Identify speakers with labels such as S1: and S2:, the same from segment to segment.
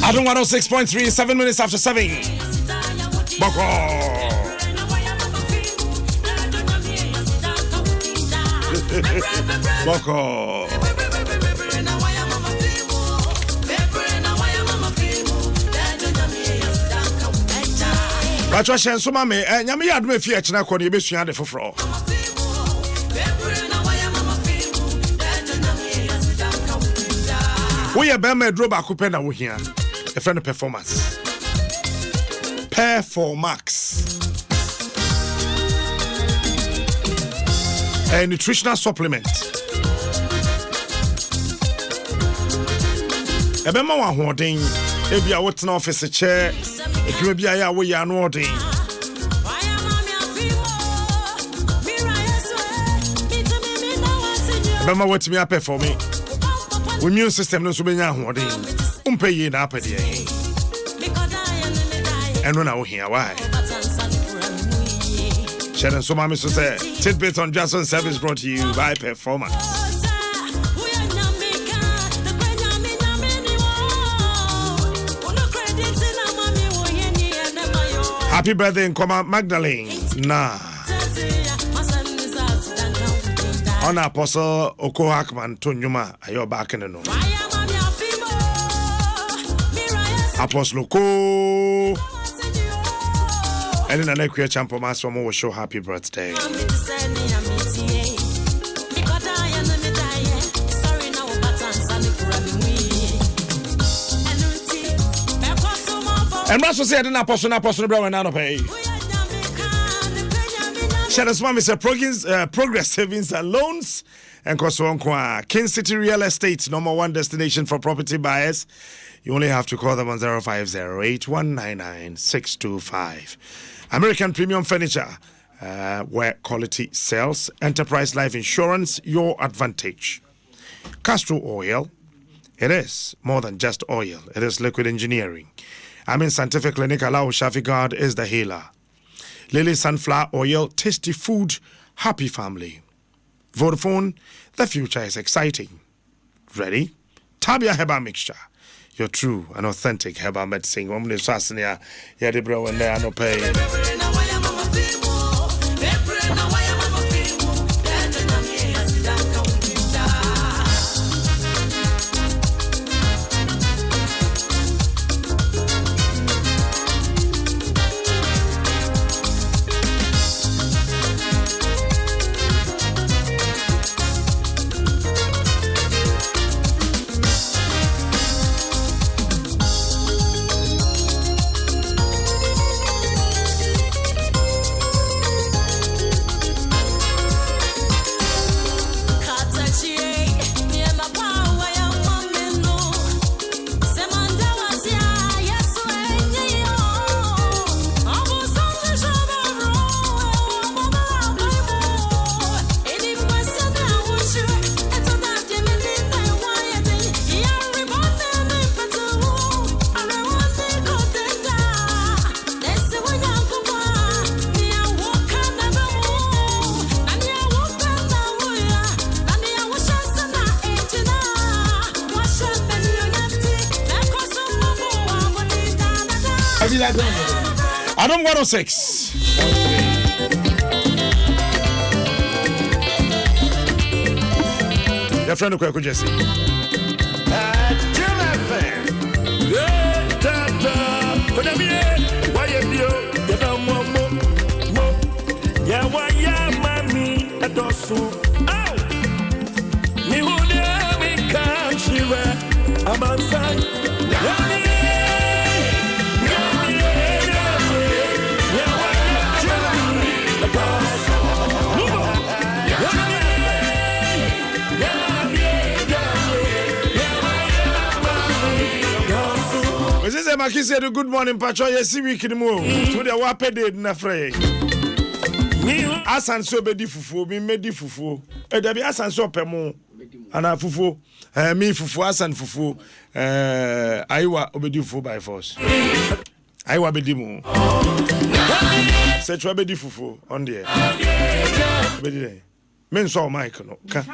S1: Adom 106.3, 7 minutes after 7. Boko. Boko. Patricia and Sumame, and Yami had me fear Chinako, you miss you had it for fraud. We are Bama Droba Kupena here. A friend of performance. Performax. A nutritional supplement. A Bama one hoarding. If you are what's an office chair, if you be a way and hoarding. Bama what's me up for me. Immune system no so benya hoden umpe yi na apede yi eno na wo hia why Sharon so mama so say tidbit on DWASO NSEM is brought to you by Performance. Happy birthday Nkoma Magdalene na on APOSO Oko Hakman to Nyuma ayo back in the no. APOSO Oko and in the next year champion master will show happy birthday. And Russell said in APOSO Brown and pay. Shadows Mom is a progress savings and loans and Koswankwa King City Real Estate, #1 destination for property buyers. You only have to call them on 0508-199-625. American Premium Furniture, where quality sells. Enterprise Life Insurance, your advantage. Castor Oil, it is more than just oil. It is liquid engineering. Scientific Clinic Allow Shafi God is the healer. Lily Sunflower Oil, tasty food, happy family. Vodafone, the future is exciting. Ready? Tabia Herbal Mixture, your true and authentic herbal medicine. Woman is Sasania, Yadibro, and there no pay. Adom 106. Your friend Kweko Jesse. Maki said good morning, Pacho. Yes, week in the move. To the wapede na frey. Asan so bedi fufu, mi medi fufu. Dabi asan so pemo. Ana fufu. Mi fufu asan fufu. Aiwa obedi fufu by force. Aiwa bedi mu. Se chwa bedi fufu on the air. Bedi dey. Men so mic no. Come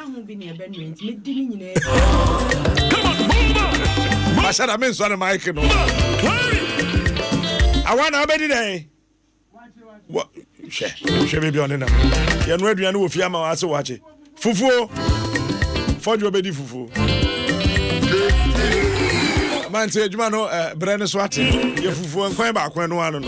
S1: on, said I mean, sorry, Mike. No. I want to be there. What? She may be on it. You're ready to know if you're also watching. Fufu. For you, baby, Fufu. Man, say, you know, Brennan Swati. You're Fufu and Quay back when one.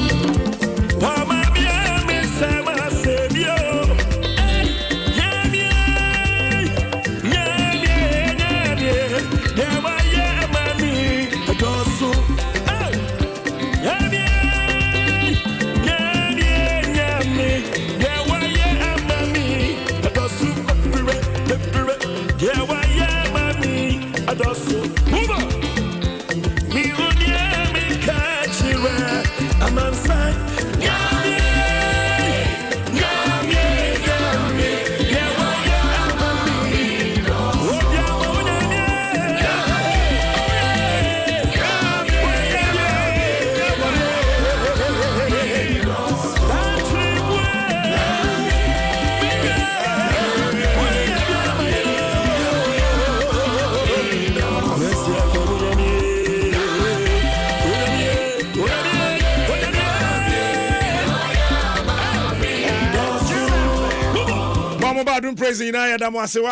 S1: Adom praise in Adom was and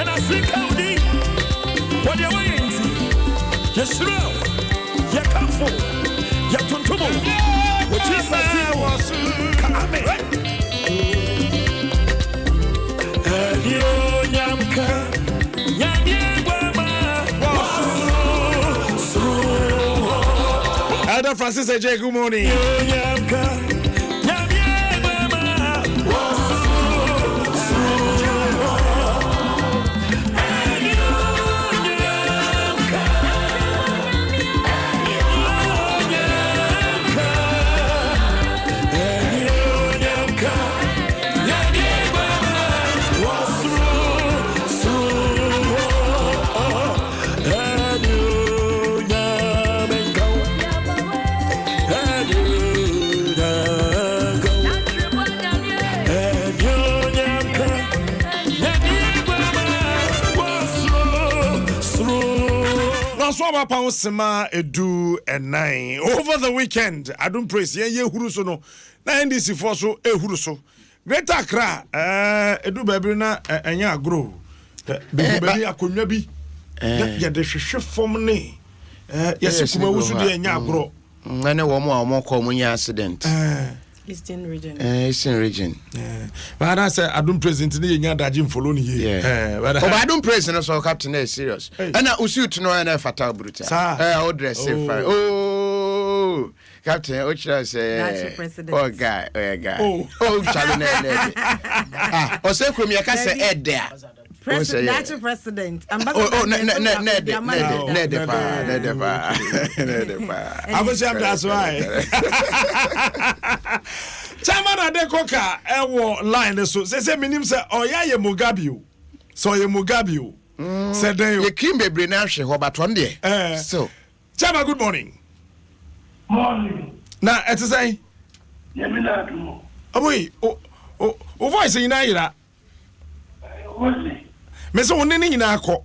S1: I see Cody. What you waiting? Yes, you come for. You tuntumo. What you say was come. Yamka. Elder Francis AJ, good morning. Swaba Pausema Edu and 9 over the weekend. Adom praise ye huruso no. Na NDC for so huruso. Greater Accra Edu baby na enya agro. Baby akonwa bi. Ya de hwehwe fom ne. Yes kuma wusu de enya agro.
S2: Na ne wo mo ko mo nya accident.
S3: Eastern region.
S2: Eastern region.
S1: But I say Adom president ni nya daji follow ni here.
S2: But Adom president so captain is serious. And na usuit no na fatal brutal. All dress fine. Oh, captain Ochra say oh guy. Oh challenge na. O say krom ya ka say head there.
S3: President, president. Ambassador.
S2: Oh, ne.
S1: I was that's why. Chairman Adekoka ewo line so say minim say oya ye Mugabe. So ye Mugabe. Said they
S2: ye kim bebre na hwe ho baton de. So,
S1: Chairman, good morning.
S4: Morning.
S1: Na et say
S4: Ye me na do.
S1: Aboy, o voice ina ira.
S4: What's
S1: Me so woni ni na akọ.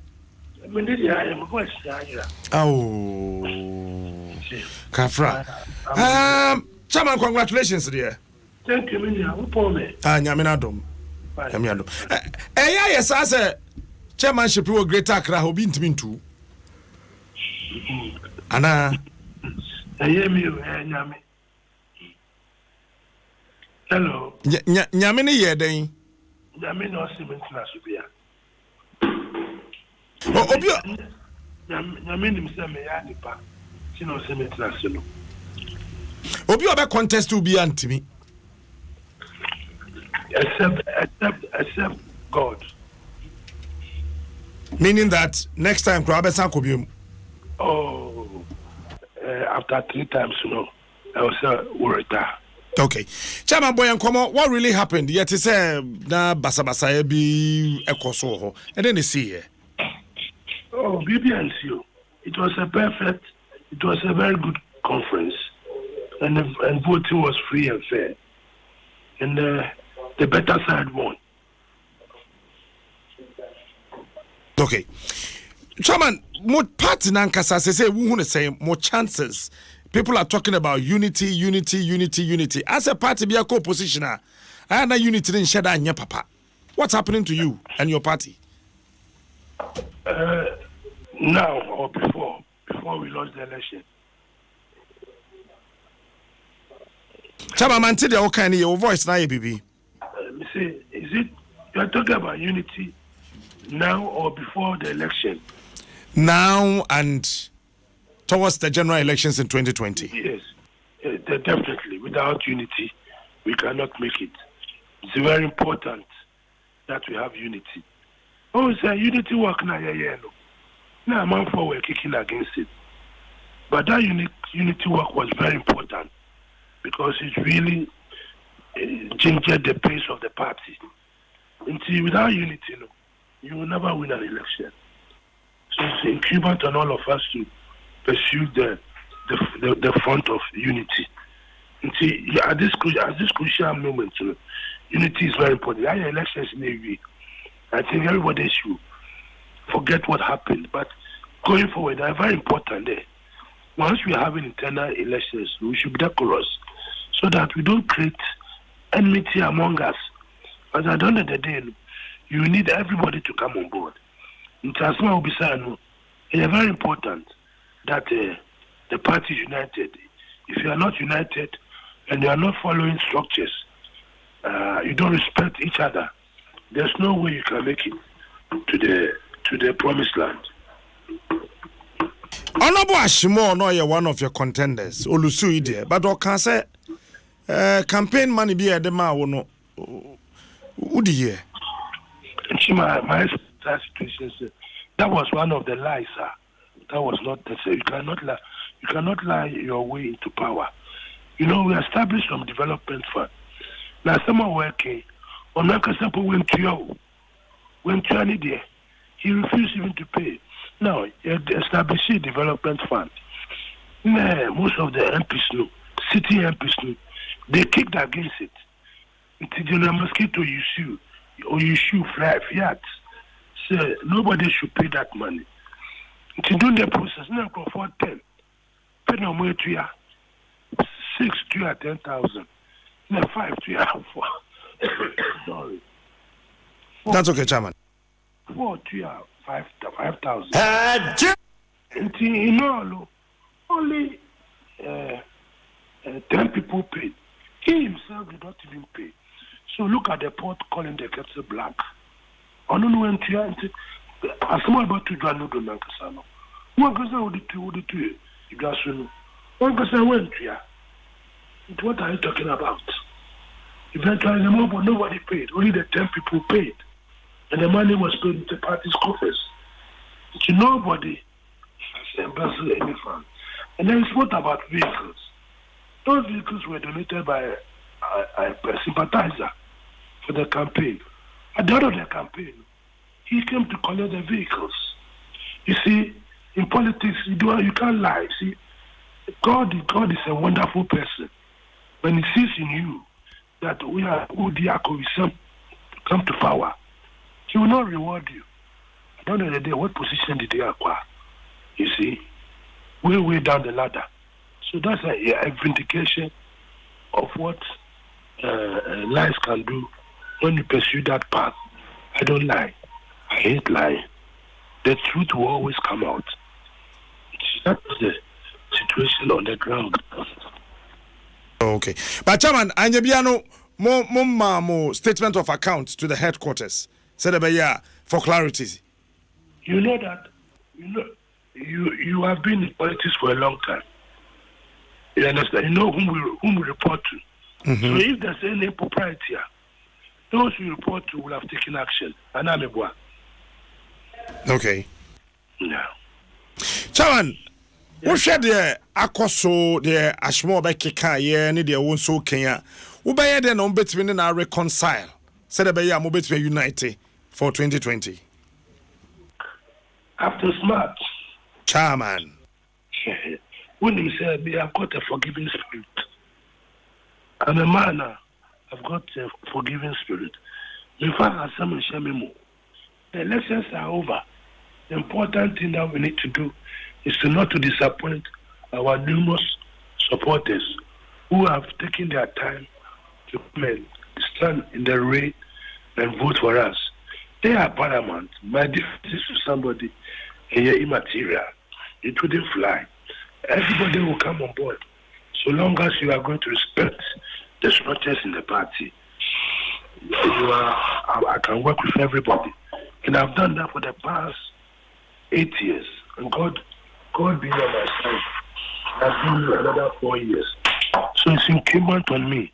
S4: Me dey ya me voice ya ira.
S1: Oh. Kafra. Chairman, congratulations dear.
S4: Thank you, Minya. Who pour me?
S1: Nyame na dom. Nyame adom. Eya yesa say chairmanship wo Greater Accra obi ntimi ntu. Ana
S4: Eye mi nyame. Hello.
S1: Nyame ne ye den.
S4: Nyame no cement na so bia.
S1: Obi
S4: nyame nim se me ya nipa. Ti no cement na so no.
S1: Obi obe contest to be antimi. Except
S4: God.
S1: Meaning that next time Krabesan could be.
S4: Oh, after 3 times, I was worried.
S1: Okay, Chairman Boy and Como, what really happened? Yet he said na basa be ekoso, and then they see here.
S4: Oh, BBNCO. It was a very good conference, and voting was free and fair, and the better side won.
S1: Okay, Chairman, more party nankasa say we want to say more chances. People are talking about unity. As a party be a co-positioner, and a unity didn't share that papa. What's happening to you and your party?
S4: Now or before we lost the election.
S1: Chama manti de okay ni your voice na baby.
S4: Say, is it you are talking about unity now or before the election?
S1: Now and towards the general elections in 2020.
S4: Yes, definitely. Without unity, we cannot make it. It's very important that we have unity. Oh, it's a unity work now, no. Now I'm for we're kicking against it. But that unity work was very important because it really changed the pace of the party. Until without unity, you will never win an election. So it's incumbent on all of us to pursue the front of unity. Until at this crucial moment, unity is very important. There are elections in the I think everybody should forget what happened. But going forward, they're very important there. Once we are having internal elections, we should be decorous so that we don't create enmity among us. But at the end of the day, you need everybody to come on board. In Tasman will be saying, it is very important that the party is united. If you are not united and you are not following structures, you don't respect each other, there's no way you can make it to the promised land.
S1: Honorable Ashimo, no, you're one of your contenders. Olusu idea, but I can say campaign money be at the ma no. Would you?
S4: My situation, that was one of the lies, sir. That was not necessary. You cannot lie your way into power. We established some development fund. Now someone working on Nakasapo went to any day. He refused even to pay. Now he established a development fund. Most of the MPs city MPs they kicked against it. It's the mosquito you sue or you shoot fiat. So nobody should pay that money. To do the process, now go for 10. Pay no more to ya. 6 to ya 10,000. No 5 to ya 4. Sorry.
S1: That's okay, Chairman.
S4: 4 to ya 5,000. Only 10 people paid. He himself did not even pay. So look at the port calling the kettle black. I don't know when to as small about to do no do nankasano. One person would do you guys know. One person went to ya. What are you talking about? Eventually nobody paid. Only the 10 people paid. And the money was paid into the party's coffers. So nobody has embezzled any fund. And then it's what about vehicles? Those vehicles were donated by a sympathizer for the campaign. At the end of the campaign, he came to collect the vehicles. You see, in politics, you can't lie. See, God is a wonderful person. When he sees in you that we are Udiako, to come to power, he will not reward you. At the end of the day, what position did they acquire? You see, way down the ladder. So that's a vindication of what lies can do when you pursue that path. I don't lie. I hate lying. The truth will always come out. That's the situation on the ground.
S1: Okay. But Chairman, Anyabiano, more statement of account to the headquarters. Said for clarity.
S4: You know that you have been in politics for a long time. You understand? You know whom we report to.
S1: Mm-hmm.
S4: So if there's any impropriety here, those we report to will have taken action. And I'm a boy.
S1: Okay.
S4: Yeah.
S1: Chairman, what should the APOSO, the Ashmo Bekika, ye, need the one so Kenya? Ubaya then on between and reconcile. Said Abaya Mobet united for 2020.
S4: After smart.
S1: Chairman.
S4: When he said, I've got a forgiving spirit. I'm a man, I've got a forgiving spirit. In fact, as some Shamimu, the elections are over. The important thing that we need to do is to not to disappoint our numerous supporters who have taken their time to come and stand in the rain and vote for us. They are paramount. My difference is to somebody immaterial. It wouldn't fly. Everybody will come on board, so long as you are going to respect the structures in the party. I can work with everybody, and I've done that for the past 8 years. And God being on my side, I've been another 4 years. So it's incumbent on me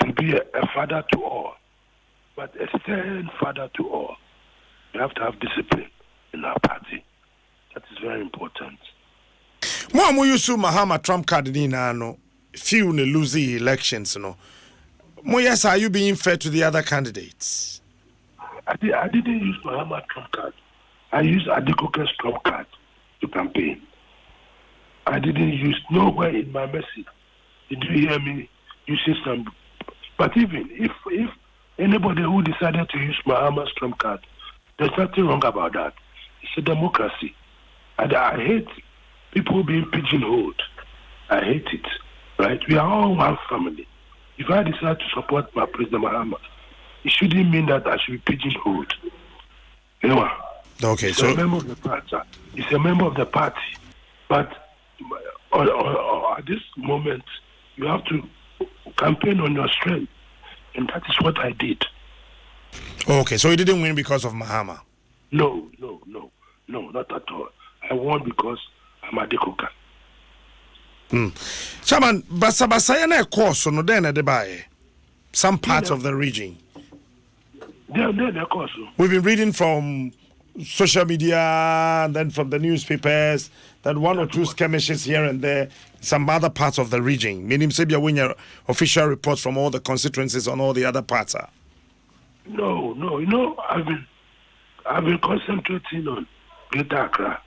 S4: to be a father to all, but a stern father to all. We have to have discipline in our party. That is very important.
S1: Mo yusu Mahama Trump card ni na no few ne lose elections no. Mo yes, are you being fair to the other candidates?
S4: I didn't use Mahama Trump card. I used Adekoke's Trump card to campaign. I didn't use nowhere in my message. Did you hear me using some? But even if anybody who decided to use Mahama's Trump card, there's nothing wrong about that. It's a democracy. And I hate people being pigeonholed. I hate it. Right? We are all one family. If I decide to support my President Mahama, it shouldn't mean that I should be pigeonholed. You know?
S1: Okay,
S4: It's a member of the party. It's a member of the party. But at this moment, you have to campaign on your strength. And that is what I did.
S1: Okay, so you didn't win because of Mahama?
S4: No, not at all. I won because I'm a Dekoka.
S1: Chairman, Basabasaya na course no den na debaye. Some parts of the region.
S4: They're course.
S1: We've been reading from social media and then from the newspapers that one or two skirmishes here and there, some other parts of the region. Meaning, say, when your official reports from all the constituencies on all the other parts.
S4: No. You know, I've been concentrating on Greater Accra,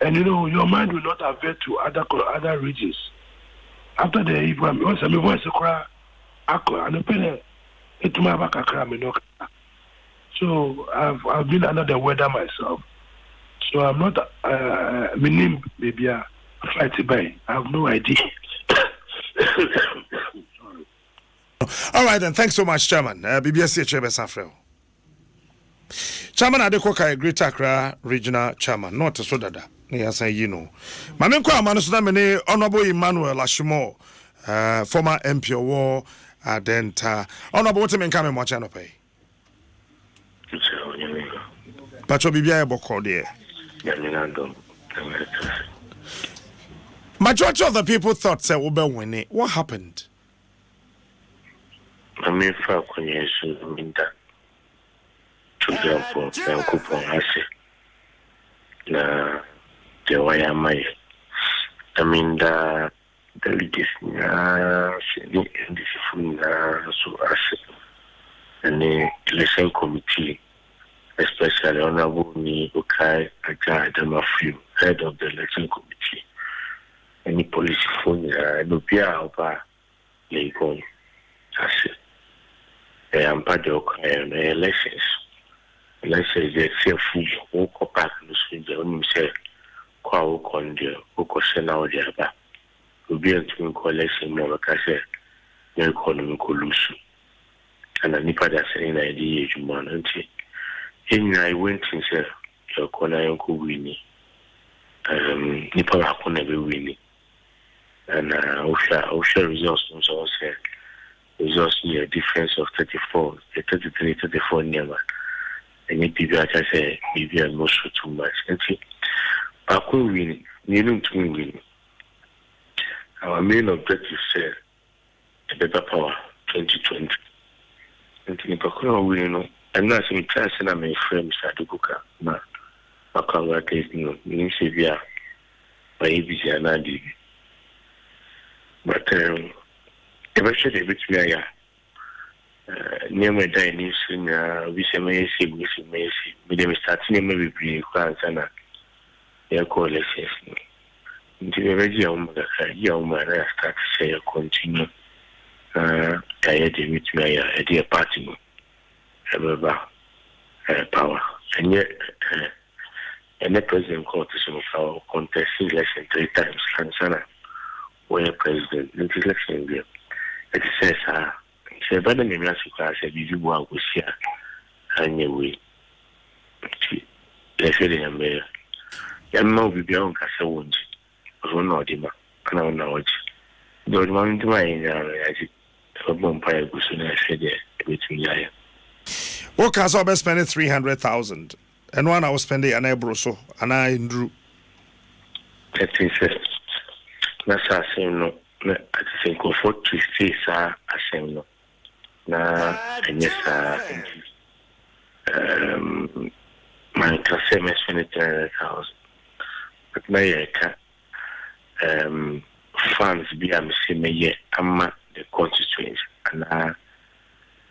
S4: and you know, your mind will not avert to other regions. After the Ibrahim, once I'm voice Accra, and the pen it to my back Accra, so I've been under the weather myself. So I'm not my name maybe a flight by. I have no idea.
S1: All right, then. Thanks so much, Chairman. BBS Chairman Safrel. Chairman Adekoka, Greater Accra Regional Chairman. Not so dada. Yes, you know. Mamenko Amanusuda Mene Honorable Emmanuel Ashimo, former MP of War, Adenta. Honorable Women come and watch and pay. Pacho Bibia Boko there. Majority of the people thought say Uber win it. What happened?
S5: I mean, for connection, I mean that. To example, the coupon has na the way I might. I mean that the leaders in this so as and the election committee, especially Honorable Ni Okai Adom, head of the election committee, any police phone, no peer over Legon. I'm part of the elections. Elections, they say food, who go back to the school, they only say, Kwa Kondia, who question out the other. Will be a twin collection, no, like I said, no economic solution. And I nipa that saying idea, you man, and I went and said, your corner, Uncle Winnie. Nipa Hakuna be winning. And Osha results, also said. Results near a difference of 33-34 near. And if people like I say, maybe I'm not sure too much. And see, I could win, needing to win. Our main objective said a better power 2020. And if I couldn't win, I'm not saying chance and I'm a friend, Mr. Adekoka. No, I can't work it, no, means if you are by ABC and I did. But, eventually, which we are near my dining soon, we say, may see, we start seeing maybe pretty clans and a coalition. Until the region, young man, I start to say, continue. I had with me a dear party, power. And yet, and the president court is our contesting election 3 times. Kansana, where president, the election there. It says, say, but the music class, you will share, and you will. Let's say, the Yamma will be on Casawunji, or no, Dima, and I know it. Don't want to mind, as it a vampire goes in a shed between Yaya.
S1: What can I spend 300,000? And one I was spending an Ebroso, and I drew.
S5: That is it. That's a same no. I think of what to say, sir, a same no. Na, and yes, my class is 23,000. But my funds be a missing amma the constituency, and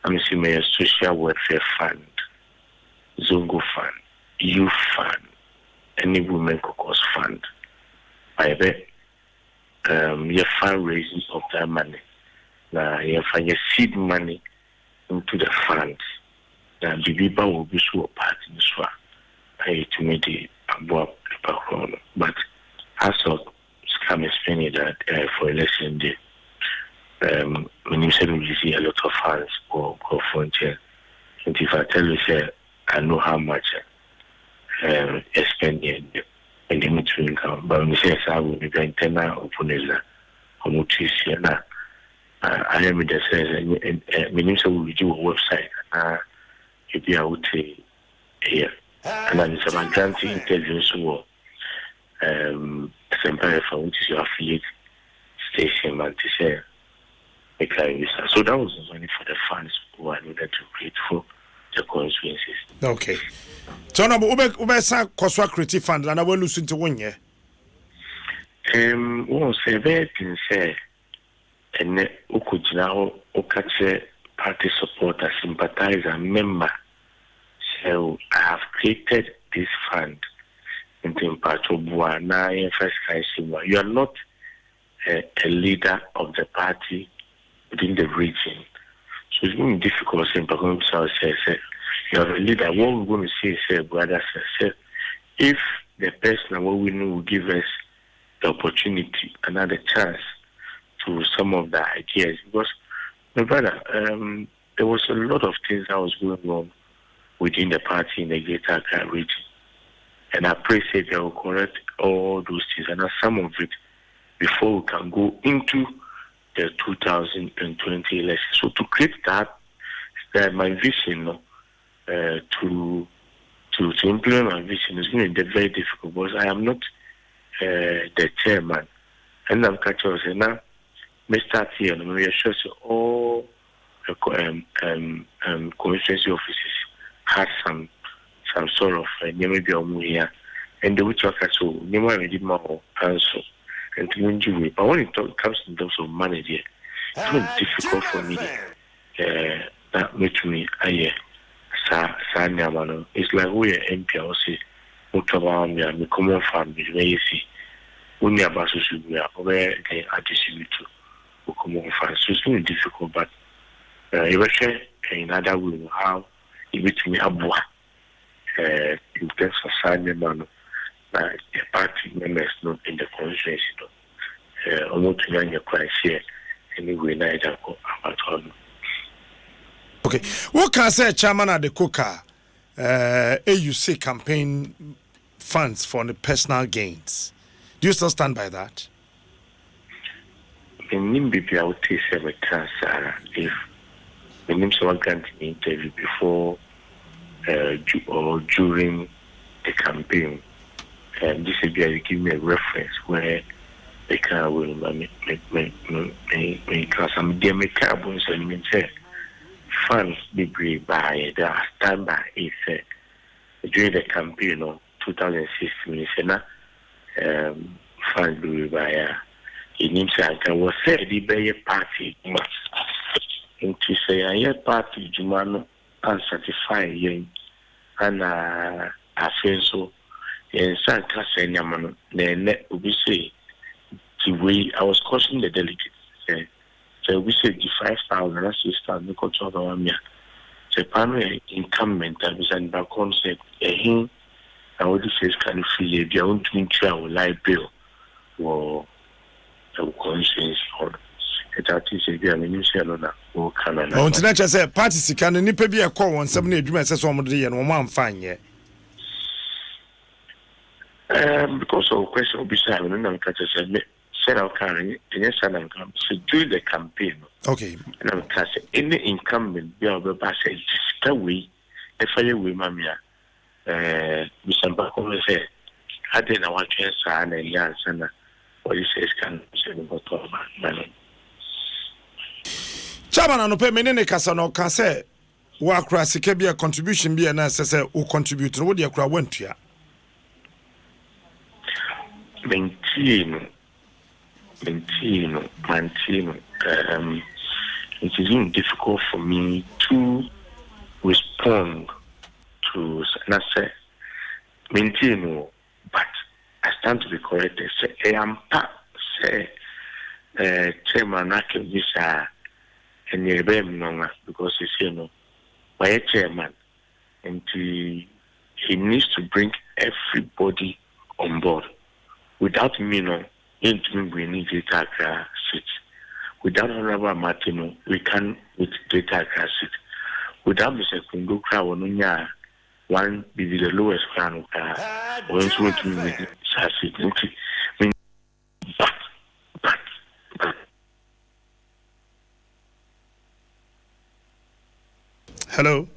S5: I'm assuming a social welfare fund, Zongo fund, youth fund, any women caucus fund. I bet your fundraising of that money. Now you find your seed money into the funds. Now the people will be so part in this one. I to make the above the background, but as of scam explaining that for election day. When you said we see a lot of funds for frontier, and if I tell you, say, I know how much I spend in the military income, but when you say, I will be going to now open it, how much is here now? I am with the says, when you say we do a website, you'll be out here. And then it's about granting intelligence war. Empire for which is your affiliate station, and to share. So that was the money for the funds who I needed to create for the constituencies.
S1: Okay. So now, Ube sa Koswa Creative Fund, and I will listen to 1 year.
S5: One say very say, and Ukujao, Okache party supporter, sympathizer, member. So I have created this fund into Patobua, now in first Kaisima. You are not a leader of the party within the region. So it's going to be difficult saying, but I'm say, you are a leader. What we're going to say, brother, say, if the person what we know will give us the opportunity, another chance to some of the ideas, because my brother, there was a lot of things that was going on within the party in the Greater Accra region. And I pray say they will correct all those things and some of it before we can go into the 2020 election. So to create that my vision to implement my vision is going to be very difficult because I am not the chairman. And I'm catching us now. May start here and we are sure all constituency offices had some sort of maybe here, and the which are so you might read more answer and to enjoy. But when it comes in terms of money, it's very difficult for me. That makes me it's like we are MP or say, what about me? I'm a common family, very easy. When you are about to be where they are distributed to common funds, so it's very difficult. But eventually, in other way, how it makes me abwa. In terms of side member, the party members not in the constituency. Almost to your price here, anyway, neither about all.
S1: Okay, what can I say, Chairman at the Coca, AUC campaign funds for the personal gains? Do you still stand by that?
S5: In Nimbi, I would say, if the name someone can interview before. Or during the campaign, and this is going to give me a reference where they can will make some democarbons and say funds be great by the standby is during the campaign of 2016. Funds be by in himself was said the Bay Party into say a party Jumano unsatisfied and I feel so in San Cassandra, then we say the way I was cautioning the delegates. So we said the 5,000 assistants because of our mere. The primary incumbent that was in the concept, na what says can feel if you want to our life bill or conscience or that is a good minister or can I
S1: on tonight say party sika no nipa bi e call won sem na adwuma say so mo de ye no mo amfan ye
S5: because of question beside me na catch say me said I can yes and come so during the campaign
S1: okay
S5: and I'm catch any incumbent be over pass sika we e fire we mamia Bisamba ko say ade na wa twen sa na yan sana what you say can say about man
S1: Chairman anope menene kasa no ka say wa akra sika bia contribution bia na say o contribute no wo de akra wantua
S5: Mentino. It is even difficult for me to respond to say Mentino, but I stand to be corrected. Say I am part say chairman Akevisa and Nebem because he's by chairman and he needs to bring everybody on board. Without me, we need data seat. Without Honorable Martino, we can with data seat. Without Mr. Kundu Krawonunya, one be the lowest crown once we with seat. But
S1: Hello.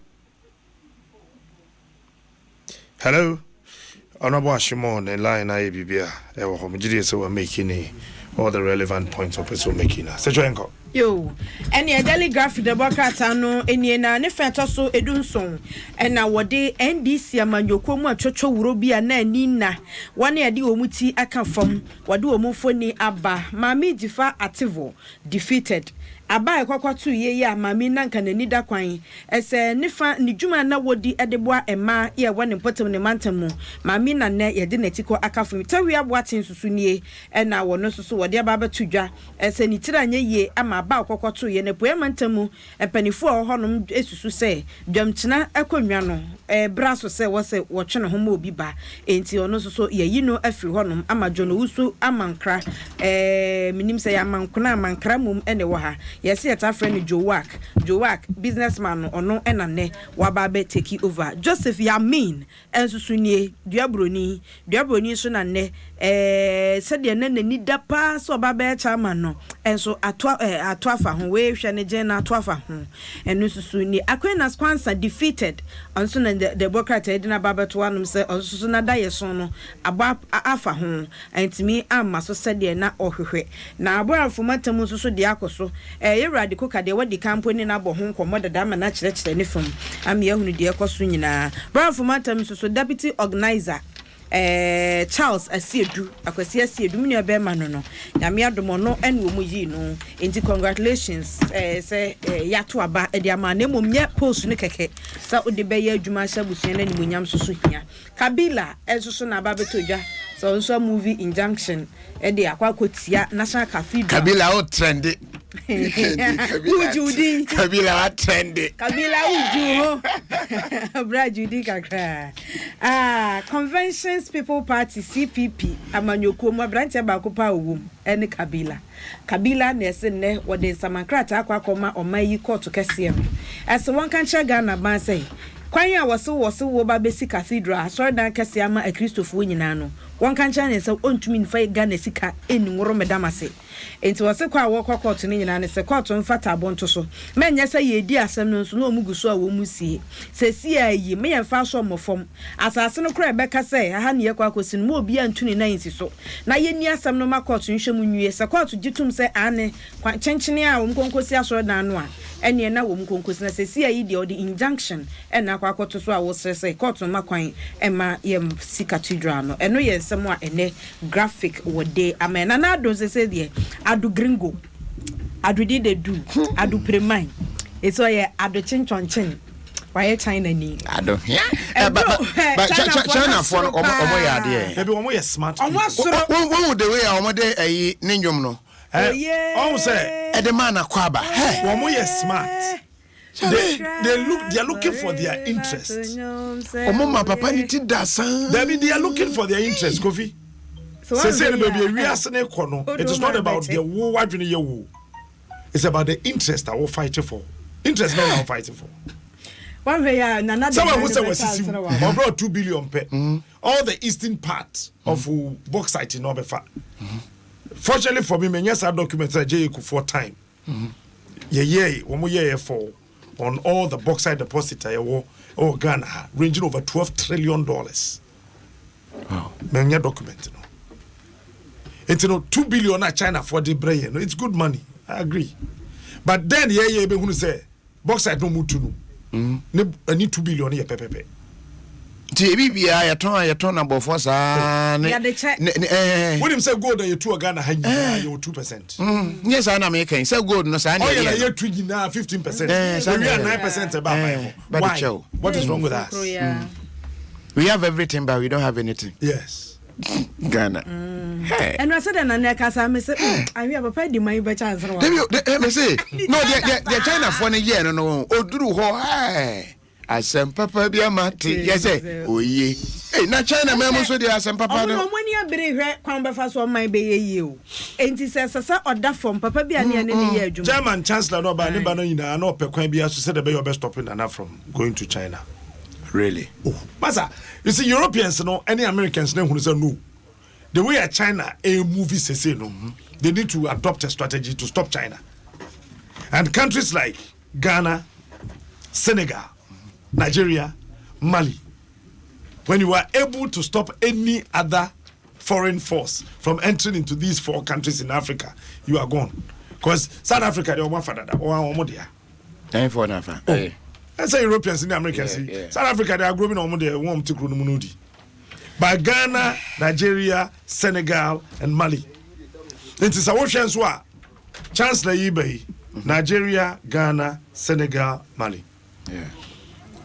S1: Honorable Shimon and line IBBA, our home so we're making all the relevant points of us making. Sejoenko.
S3: Yo, any daily graphic the Bokata no, any na nefeto so edunson, and na wode NDC amanyoko mu atwotwo wurobi ana nina, wane ade omuti aka fam, wade omufoni aba, mami difa ativo, defeated. Aba ekwakwato ye amami nanka nani da kwan ese nifa ni dwuma na wodi edeboa ema ye wane potem ne mantamu mami na ne ye de natiko akafo tawi aboaten susu nie na wono susu wode aba betudwa ese ni tira anye ye ama aba ekwakwato ye ne poe mantamu empanifo a honom esusu se dwamkyena ekonwa no braso se wose wotwe no homo obi ba enti ono susu ye yino afiri honom ama jono wusu amankra minim se ya mankona amankra mum ene wo ha yes yet our friend Joak businessman ono enane wababe take over Joseph Yamin ensusunie duabroni so na ne said ye nani da pa so babe chairman no enso atwafa ho we hwe ne je na atwafa ho ensusunie Aquinas Kwanza defeated onso na the Democrat edina babeto anum se onso na da yeso no aba afa ho antimi amma so said ye na ohwehwe na aboafo matam so de akoso Yeradi koka de wadi company na bo ho nkomo dada ma na kyerɛkyerɛ ne fam am ye hunu de ekoso nyina brafo matam so deputy organizer Charles Asiedu akwasi Asiedu munu be ma no nyame adomo no ene wo mu yi no enti congratulations say yato aba e de ama na mom nye post ne keke sa ode be ya adwuma hya busua na nimunyam so hia Kabila so na aba betodwa so movie injunction e de akwakotia National Cathedral
S2: Kabila o trendy
S3: Ujudi
S2: Kabila trendy
S3: Kabila uju bra Judi kakra Conventions People Party CPP amanyoko mu branche ba kopa owum ene Kabila na ese ne wode samankrata akwa omayi court kese ese won kan chega na ban say kwan ya wo ba besi cathedral so dan kese ama Christopher nyina no won kan chane se ontumi nfa Ghana sika eni nworo medamase enti wose kwa wo court ni nyina ne se court mfata bonto so menye se ye di asem no so no omuguso a wo musie se si ayi me ye fa so mofom asase no kra ebeka se ha ne ye kwa kosi no obi antuni na nsi so na ye ni asem no ma court nhwemu nwie se court gitum se ane chenchene a wo mkonkosi aso dan no a ene na wo mkonkosi na se si ayi de odi injunction ena kwa akoto so a wo se court ma kwan ema ye sika cathedral no eno ye nsem a ene graphic wode amena na do se de adu gringo adu de do adu premai eso ye adu chinchonchin why China ni
S2: adu but China for omo ya de
S1: maybe omo ye smart
S2: one the way omo de ayi ninjom no
S1: omo say
S2: e de man akwaba
S1: omo ye smart They are looking for their interest.
S2: Mama papa ni ti da san.
S1: They are looking for their interest, Kofi. Say baby we are saying it is not about the war wadwene ye wo. It's about the interest that we're fighting for. Interest men are fighting for.
S3: One way
S1: someone who said was brought 2 billion per all the eastern part of bauxite in Obefa. Fortunately for me, many years I documented J.A. for time. For on all the bauxite deposit or Ghana ranging over $12 trillion. Wow. Many documented. It's 2 billion China for the brain. It's good money. I agree. But then who say bauxite no mutu no. Need 2 billion here pepe.
S2: TBBI ya ton number for sa.
S1: When him say gold you 2 Ghana you 2%.
S2: Yes, I am making say gold no sa.
S1: Oh yeah, you 15%. So we are 9% above. Why? What is wrong with us?
S2: We have everything but we don't have anything.
S1: Yes.
S2: Ghana.
S3: Hey. And I said and I can say I have a pay my better answer.
S2: Let me say no the China for a year no oduru ho asem papa bia mate yes oh ye hey na China memo so dey asem papa no
S3: when you be hwe kwan be fa so my be ye o enti say order from papa bia ne ne ye adwuma
S1: German chancellor no ba ne ba no nyina na opekwan bia so say the be your best stopping Nana from going to China.
S2: Really?
S1: Oh, Masa, you see Europeans no any Americans no say no. The way China a movie say no, they need to adopt a strategy to stop China. And countries like Ghana, Senegal, Nigeria, Mali, when you are able to stop any other foreign force from entering into these 4 countries in Africa, you are gone. Because South Africa, they are one father, or one there.
S2: Time for Nafa.
S1: Let's say Europeans in the Americans. South Africa, they are growing on the warm to Munudi. But Ghana, Nigeria, Senegal, and Mali. It is a ocean's war. Chancellor eBay, Nigeria, Ghana, Senegal, Mali.
S2: Yeah.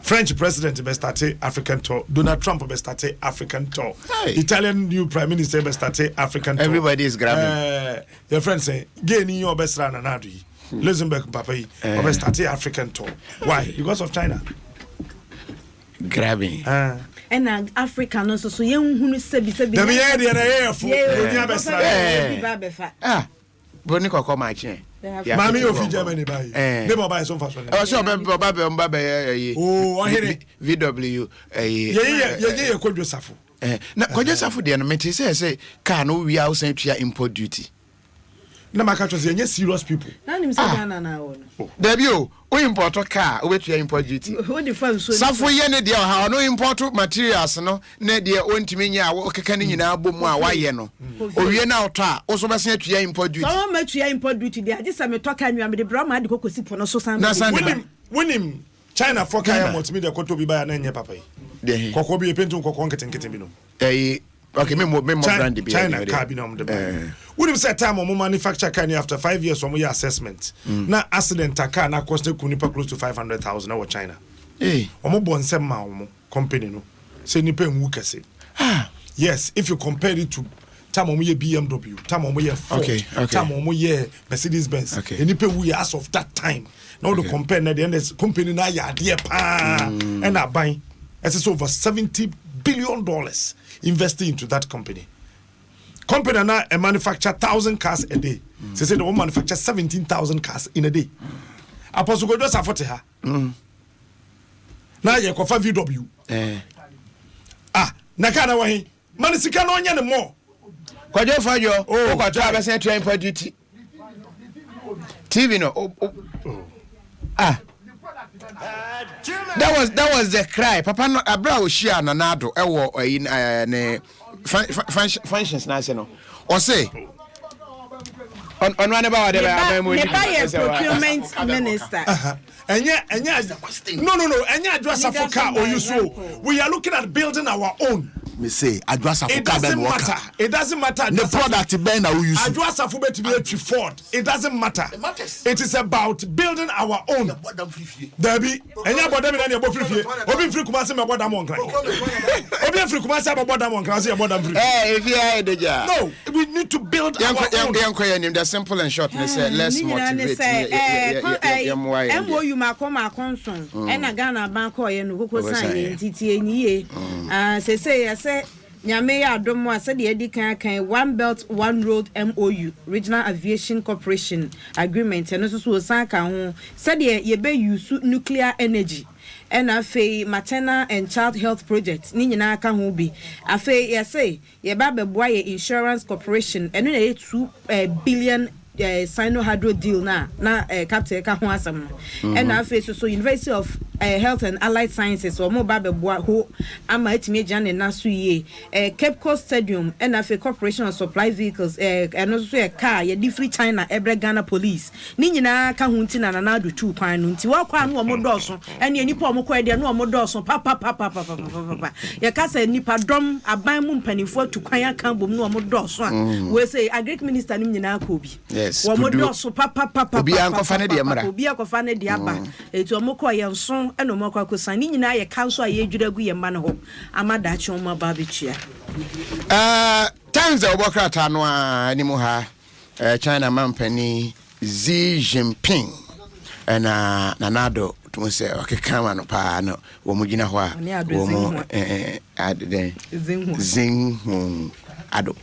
S1: French president be started African tour. Donald Trump be started African tour.
S2: Hey.
S1: Italian new prime minister be started African tour.
S2: Everybody is grabbing.
S1: Your friend say, "Gain your best run and adi." Luxembourg papa be started African tour. Why? Because of China.
S2: Grabbing.
S3: And Africa no so yen hunu sebi.
S1: The media na here for onia best run.
S2: Boni kokko ma chen.
S1: Mami ofi Germany buy. They buy some fashion.
S2: So be
S1: oh, here
S2: VW
S1: ye Kwadwo Safo.
S2: Na Kwadwo Safo de no meti say car no we are say tua import duty.
S1: Na maka cho say any serious people.
S3: Na nim say Ghana na wo no.
S2: Debi o import car o betua import duty.
S3: Who the fan so.
S2: Safo ye ne de ha no import materials no na de o ntimi nya o keka ne nyina bomu a waye no. Owie na oto a o so be say tua import duty.
S3: So ma tua import duty de agisa me toka nwa me de bra ma de kokosi po no so san.
S2: Na san
S1: Winim China for kaya multimedia koto bi ba na nye papa yi. Kokko bi epentu kokko nketen bi no.
S2: Okay, me brand be
S1: China car be no the. Would have said time on manufacture car after 5 years from your assessment. Na accident car na cost kunipa close to 500,000 our China. Omo bon sem ma omo company no. Say nipa nwu kese. Yes, if you compare it to time omo ye BMW, time omo ye Ford, time omo ye Mercedes Benz. Nipa wu as of that time. Now the compare na the end company na ya de pa and na buy. It's over $70 billion investing into that company. Company now manufacture 1,000 cars a day. They say they will manufacture 17,000 cars in a day. APOSO go just afford her. Now you confirm VW. Nakana wahi. Manisika no nya ne more.
S2: Kwajo fajo. Oh, kwajo abese train for duty. TV no. That was the cry. Papa no abra o share nanado ewo ne functions na se no. O say on one about the
S3: procurement minister.
S1: No. Enya address for car or you so. We are looking at building our own.
S2: me say adwasa
S1: it doesn't matter. It doesn't matter.
S2: The product ben na we use.
S1: Adwasa for to be a Ford. It doesn't matter. It is about building our own. There be any bottom in your free. Obi free kumase me bottom one cry. Obi free kumase me bottom one cry.
S2: If you are the job.
S1: No, we need to build our own.
S2: The simple and short. Let's motivate.
S3: MOU makoma konson. Ena Ghana bank or yen go sign TTA nie. Say Nyame Adom wa said the Eddie can One Belt One Road MOU Regional Aviation Corporation Agreement and also Osaka ho said ye be use nuclear energy and afe maternal and child health project ni nyina ka ho bi afe ye say ye ba be boa ye insurance corporation and na 2 billion Sino Hydro deal na captain ka ho asam and afe so University of Health and Allied Sciences or mobile boa ho ama etime jane na so ye Cape Coast Stadium and afe corporation of supply vehicles and also a car ye di free China ebre Ghana police ni nyina ka ho nti na na do 2 kwan no nti wa kwa no mo doso ene nipa mo kwa de no mo doso papa ye ka say nipa dom aban mu mpanifo tu kwan aka bom no mo doso a we say agric minister nim nyina ka obi wo mo doso papa
S2: obi ankofa ne de mra
S3: obi akofa ne de aba etu mo kwa ye nso eno mo kwa ko san ni nyina ye kanso a ye dwura gu ye ma ne ho amada achi mo ba bichia
S2: times the obokrata no ani mu ha China mampani Xi Jinping na nanado to say okay kama no pa no wo mugina ho a wo mo adden Zing Adom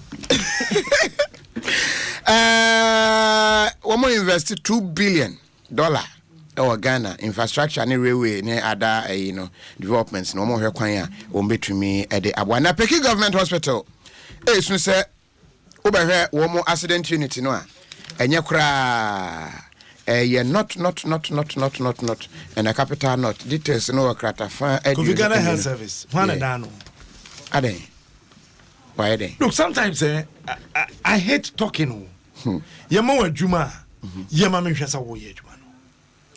S2: wo mo invest $2 billion our Ghana infrastructure and railway ne other developments no more here kwan a wo betumi e de abwana Peki government hospital so say obehwe wo mo accident unit no a enye kura not and a capital not details no krata fa
S1: Ghana Health Service one dano
S2: ade why dey
S1: look sometimes I hate talking yema wadwuma yema menhwesa wo ye adwuma no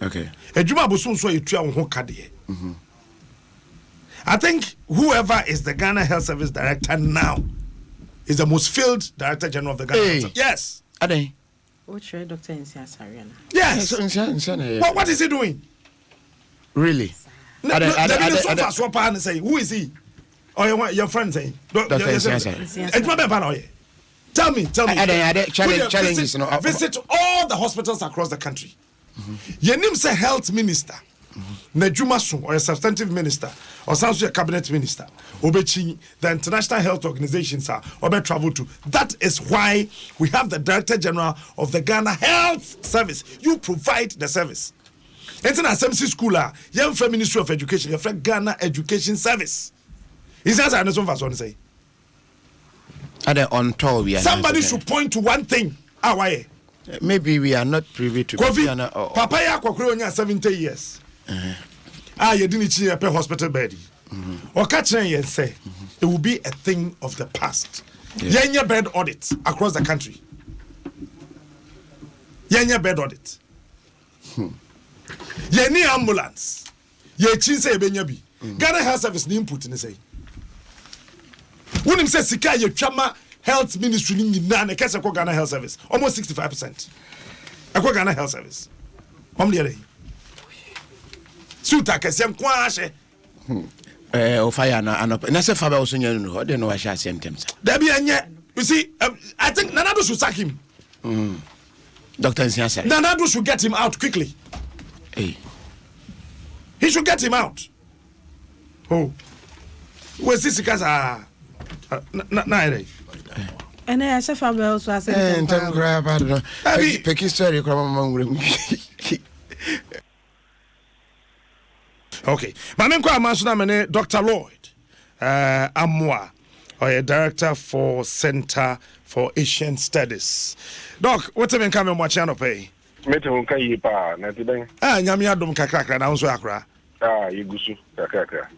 S1: okay adwuma bo so yetua wo ho kade I think whoever is the Ghana Health Service director now is the most failed director general of the Ghana Health Service. Yes
S3: ade which Dr. Nsiasariana
S1: yes what is he doing really say who is he or your friend saying Dr. Nsiasariana Tell me.
S2: Challenges,
S1: visit all the hospitals across the country. Yenim say health minister, Nejuma so or a substantive minister, or sounds a cabinet minister, Obechi, the international health organizations are Obe travel to. That is why we have the Director General of the Ghana Health Service. You provide the service. International SMC schooler, young Ministry of Education, your friend Ghana Education Service. Is that an answer for say? Somebody should point to one thing. Why?
S2: Maybe we are not privy to
S1: Papa ya kwakro 70 years. You didn't see a hospital bed. Or catching you say it will be a thing of the past. Yenya bed audit across the country. Yenya bed audit. Yeni ambulance. Ye chinse ebenyabi. Ghana Health Service ni input ni say. When him say sika ye twama health ministry ni na na kese ko Ghana Health Service almost 65%. Akwa Ghana Health Service. Omde suta kese nkwa ahye.
S2: O fire na se fa ba so nya no de no wa sha sentem sa.
S1: Da bi enye. You see I think Nanado should sack him.
S2: Dr. Nsiasa.
S1: Nanado should get him out quickly.
S2: Hey.
S1: He should get him out. Oh. Where's this casa?
S3: And I said, Fabio, so I said,
S2: and Peki story.
S1: Okay, my name is Dr. Lloyd Amwa, or a director for Center for Asian Studies. Doc, what's the name of my channel pay? Nyami Adom kakra na unso akra.
S5: Igusu kakra.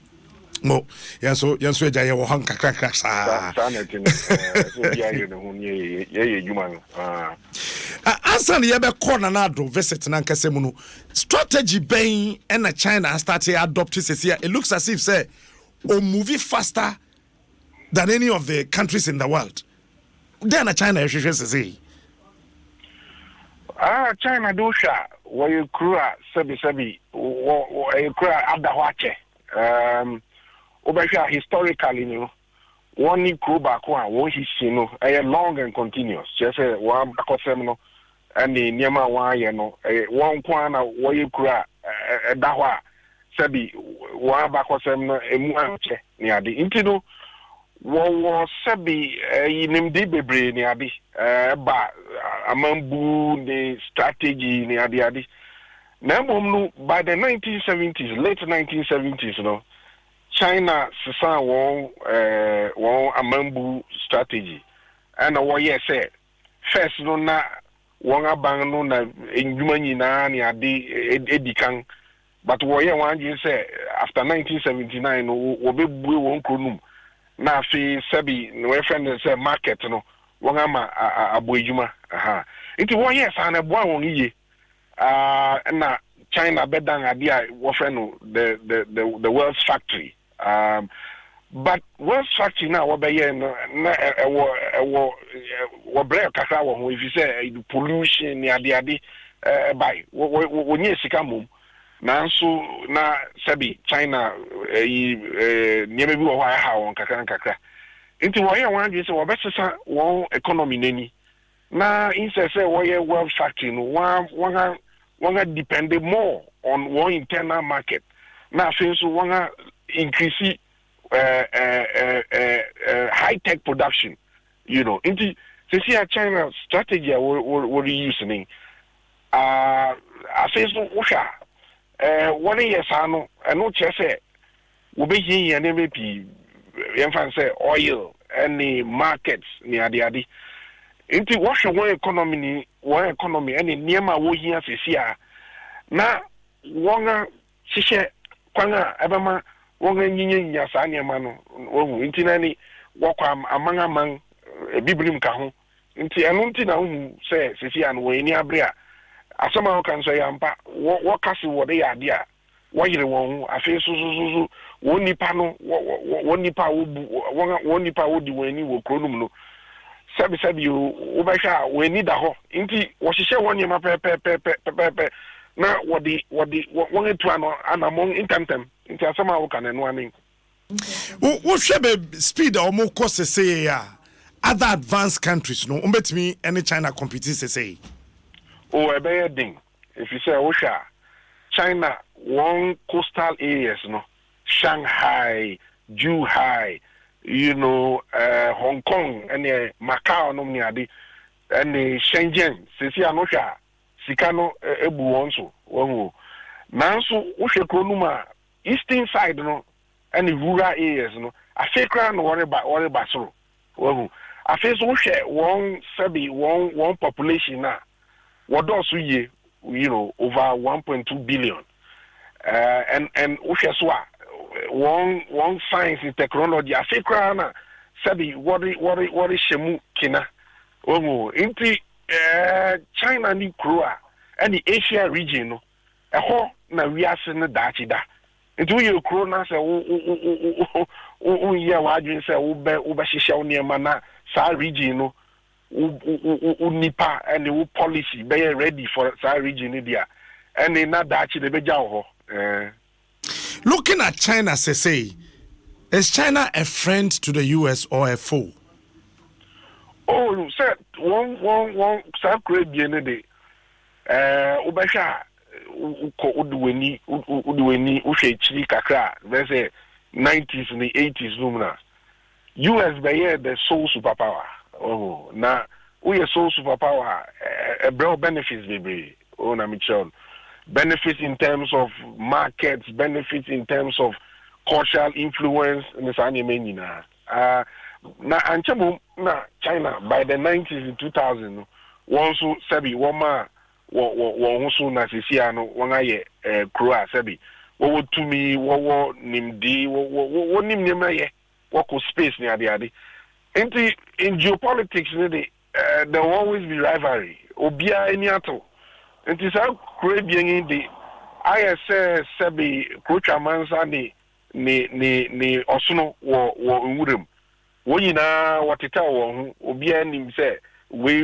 S1: Mo yanso eja ye wo han kakra sa
S5: so bia ye no ye juma no
S1: asan ye be corner na do visit na nkase mu no strategy ben and China started adopt this year. It looks as if say o movie faster than any of the countries in the world. Then China is say.
S6: China do sha where you kura sebi you kura adawache. Obasha historically, you know, one ni kuru back one history, no, long and continuous. Just say one bakosem and the Nyama one, you know, one kwana where you kura dawa sebi one bakosem no emuanche near the intino. Wo sebi inimdi bebre ni adi ba amambu the strategy ni adi na mbom by the 1970s late 1970s no China sisa won amambu strategy and what yes say first no na won aban no na enjuma nyina ni adi edikan but wo ye wan say after 1979 no wo bebu won kronum na fi sabi no friend say market no won ama aboejuma nti won yes ana boa won yiye na China bedan ade a wo friend no the world's factory but world's factory na wo be ye no na wo break kakra wo ho if you say pollution ni ade by wo nye sika mum nanso na sabi China nieme bi wo ha won kakra nti wo ye wan dwe se wo besesa won economy nani na insese wo ye world factory no one depend more on one internal market na fe so one increase high tech production, you know. Nti se see China strategy what using I say so osha 1 year ano no chese we be here na maybe yemfa say oil any markets ni ade nti what should one economy any niema wo hia sesia na wonga hihye kwanga ebema wonga nyinya sa niema no wo nti na ni wokwa amangaman biblim ka ho nti eno nti na hu say sesia no we ni abrea asama kan so yampa wo kasi wo de ade a wo yire won afi so wo nipa no wo nipa wo di wani wo kronum no sabi wo ba sha we ni da ho nti wo hihye won yema pe na wo etu ano anamon intentem nti asama wo kan eno ani
S1: wo hwebe speed o mo cost say ya other advanced countries no umbetimi any China compete say
S6: ding. If you say Osha, China, one coastal areas, no, Shanghai, Zhuhai, you know, Hong Kong, and Macau, no, and the Shenzhen, Sisi Anosha, Sikano, Ebu Wonso, Wongo. Nanso, Osha Kronuma, eastern side, no, and the rural areas, no, I say crown worry about so. Wongo. I face Osha, one population now. What does we, you know, over 1.2 billion, and Usheswa, one science and technology. I say, Krana, Sabi, what is Shemu Kina? Inti China ni Krua, and the Asia region, a whole na we are seeing the Dachida. Into you, Krona, say, why do you say, Ubashisha near Mana, Sa region, nipa and the policy be ready for that region India and in that actually be jaw
S1: looking at China say is China a friend to the US or a foe?
S6: Oh said one South Caribbean day ubasha udweni ushechiri kakra let's say 90s and the 80s lumina US be the sole superpower. Oh, now we are so superpower. Broad benefits, baby. Oh, na Michelle. Benefits in terms of markets, benefits in terms of cultural influence. Na anchamu na China by the 90s and 2000. One so sabi woma wo so na sisia no wona ye kroa sabi. Wo tumi wo nimdi wo nimnyema ye wo ko space ni ade. In geopolitics, there will always be rivalry. Obia any ato. And it's how Caribbean in the ISS Sebi Coach Amansa ni Osno or Woodham. When na what it won obia nim say we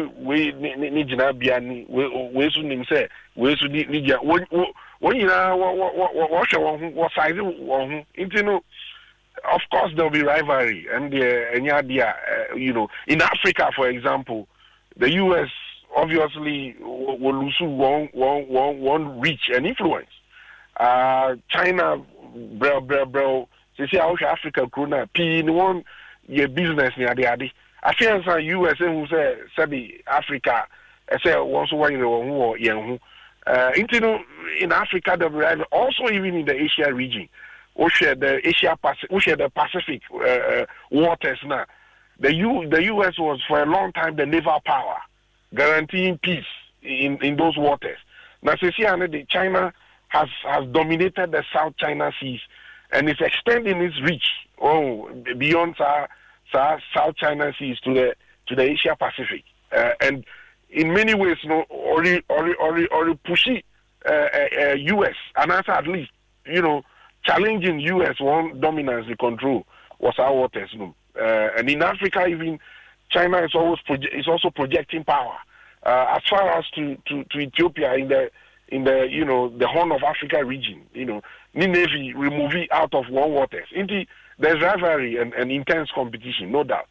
S6: ni jina bia ni we so nim say we so ni ja when you na what size won into of course there'll be rivalry and you know in Africa for example the US obviously will lose one reach and influence China bro see how Africa corona p in one your business near the adi. I feel as US who say Africa say also why who in Africa the also even in the Asia region we share the Pacific waters now. The US was for a long time the naval power guaranteeing peace in those waters. Now China has dominated the South China Seas and is extending its reach beyond South China Seas to the Asia Pacific, and in many ways, or pushy US, and at least challenging US one dominance and control was our waters. And in Africa, even China is also projecting power as far as to Ethiopia in the Horn of Africa region. Navy remove it out of one waters. There's rivalry and intense competition, no doubt.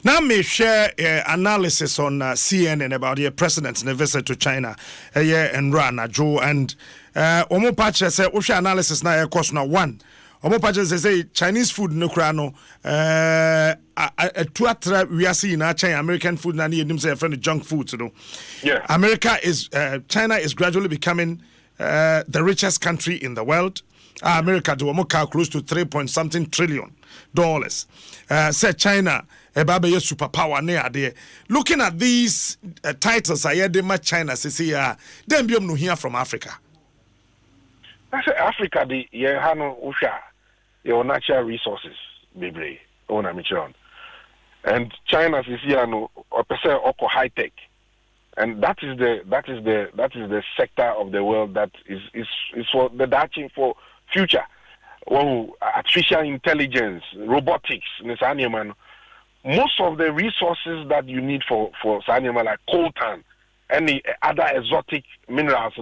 S1: Now, may share analysis on CNN about the president's visit to China and Rana Joe and Omo Pacha say Osha analysis now cost now one. Omo Pacha say Chinese food no krano tuatra we are seeing China American food na ni say friend junk food
S6: Yeah.
S1: China is gradually becoming the richest country in the world. America do close to $3.something trillion. Said China Ebabe superpower near there. Looking at these titles, I heard them China say them be no here from Africa.
S6: I say Africa the hano usha your natural resources baby on amichon. And China is here no or high tech. And that is the sector of the world that is for the dashing for future. Artificial intelligence, robotics, most of the resources that you need for Sanyama like coltan and the other exotic minerals,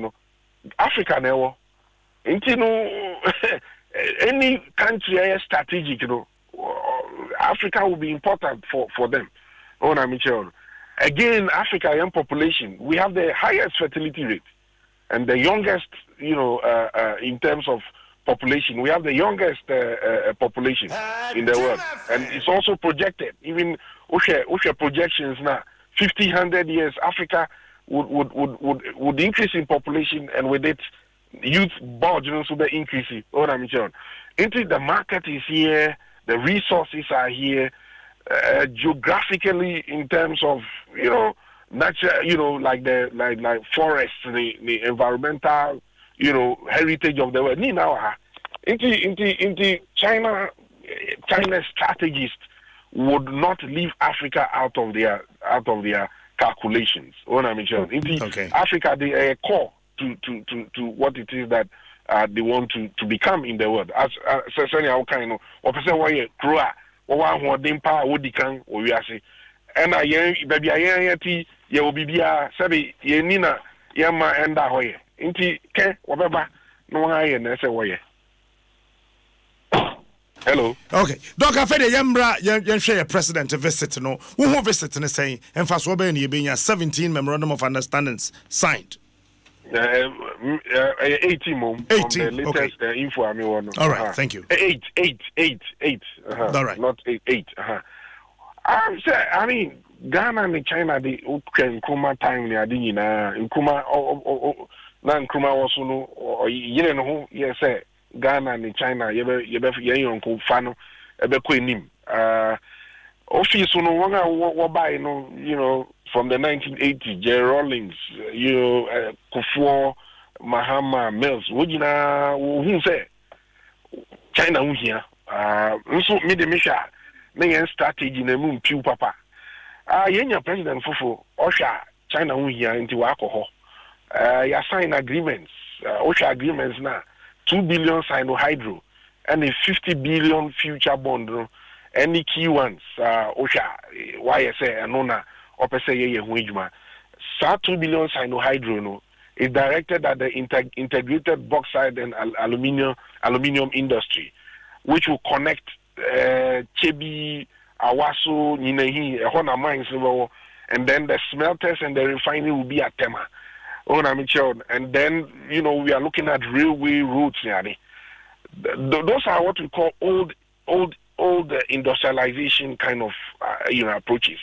S6: Africa never. Any country strategic, Africa will be important for them. Again, Africa young population, we have the highest fertility rate and the youngest, in terms of population, we have the youngest population in the world, and it's also projected. Even Usha projections now, 50, 100 years, Africa would increase in population, and with it, youth bulge, so the increasing. Into the market is here, the resources are here, geographically in terms of natural, like forests, the environmental. Heritage of the world. Into China's strategists would not leave Africa out of their calculations.
S1: Okay.
S6: Africa, they are core to what it is that they want to become in the world. As how kind of person why grow one them power would become or we are say. And baby you will be sabi yenina yama enda hoye. Inti ke wababa no haye na se woye. Hello.
S1: Okay. Doc afede yembra yen share president visit no. Who visit ne saying emphasize wo be na ye 17 memorandum of understandings signed.
S6: 18 mom.
S1: 18.
S6: The latest info I mean.
S1: All right, thank you.
S6: 8.
S1: All right.
S6: Not 8. I mean Ghana and China the Nkrumah time ne adi na Nkrumah na Nkrumah also no yire no ho yes say Ghana and China yebe yonko fa no ebe ko enim office no one buy no from the 1980s Jerry Rawlings Kufuor Mahama Mills wojina who say China who here nso me de me sha na yen strategy na mu piu papa yenya president fofo osha China who here into alcohol you sign agreements OSHA agreements now 2 billion sino hydro and a 50 billion future bond any key ones osha why say anona opese ye huijuma sa 2 billion hydro no is directed at the integrated bauxite and aluminium industry, which will connect Chebi, Awaso, Ninehi, Hona mines, and then the smelters and the refinery will be at Tema. And then, we are looking at railway routes. Those are what we call old industrialization kind of approaches,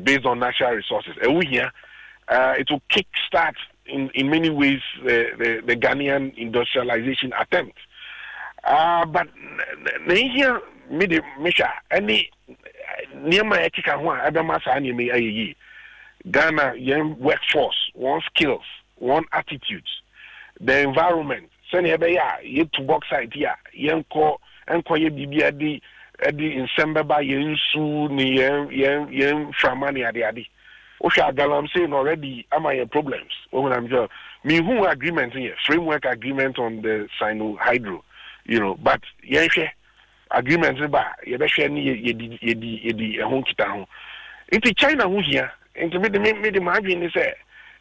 S6: based on natural resources. And we here, it will kickstart in many ways the Ghanaian industrialization attempt. But here, Misha, any Niama Etika Abamasa Ghana, young workforce, one skills, one attitudes, the environment. Send ye to bauxite here, young call and call ye BBD in Sembaba, yen su, yen Framani Adi. Osha Galam saying already, am I problems? When I'm just me who agreement here, framework agreement on the Sino Hydro, but yen agreement ba ye be share ni ye hon kita ho. Into China who here, into me the imagine is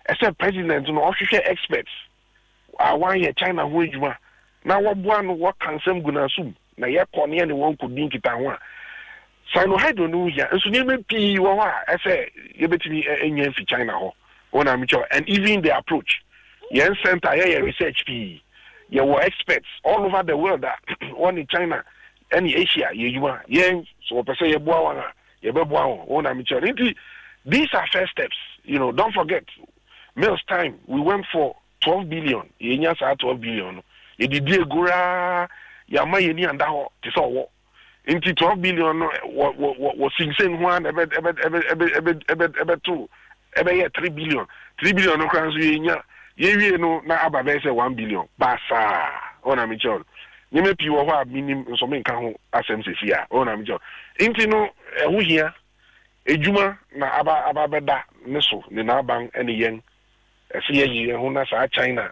S6: as a president no official experts. One year China who ejuma. Now what can some guna sum? Na ye konia ni won kudin kita ho. Sino Hydro no here, and so name P wa I say you betimi enyen fi China ho. When I'm sure, and even the approach. Yen center here research P. You were experts all over the world that one in China, any Asia, yen so per se these are first steps. Don't forget, Mills time we went for 12 billion. Yenyas are 12 billion. Yedi gura yama yeni andaho tiso. Into 12 billion was sing one ebe 2 ebe 3 billion. 3 billion no crans yenya. Ye no na aba say 1 billion. Basa on amichol. Nyeme piwo wa minim so men kan ho asem sefia on amichol. Inti no hu hia ejuma na aba beda ne so ne na ban ene yen. Ese ye hu na sa China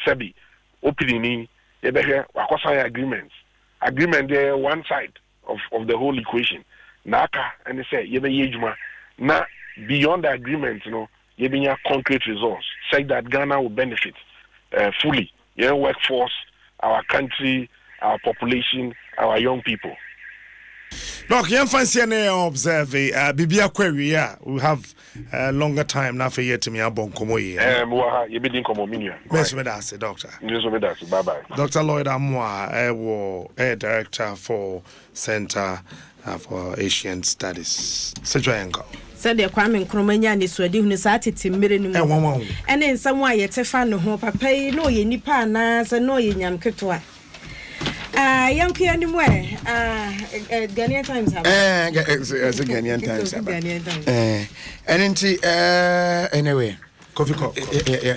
S6: sebi opening ye be hwe wakosan agreements. Agreement there one side of the whole equation. Naka and they say ye be ejuma na beyond the agreement ye be concrete results. Say that Ghana will benefit fully. Workforce, our country, our population, our young people.
S1: Look, young fancy observe Bibia query, we have longer time now for year to me about Komoye.
S6: You be doing Komominia.
S1: Yes, that's it, doctor.
S6: Bye bye.
S1: Dr. Lloyd Amwa, director for Center for Asian Studies. Sejoyenko.
S3: Said the Kwame Nkrumah ni swedi hunu sa tete mmere ni mu. Ene nsam a yete fa no ho papa yi no ye nipa na so no ye nyam ketwa. Yanku ya ni mu Ghanaian Times have.
S2: Ghanaian Times. Ghanaian Times. Enti anyway. Coffee cup.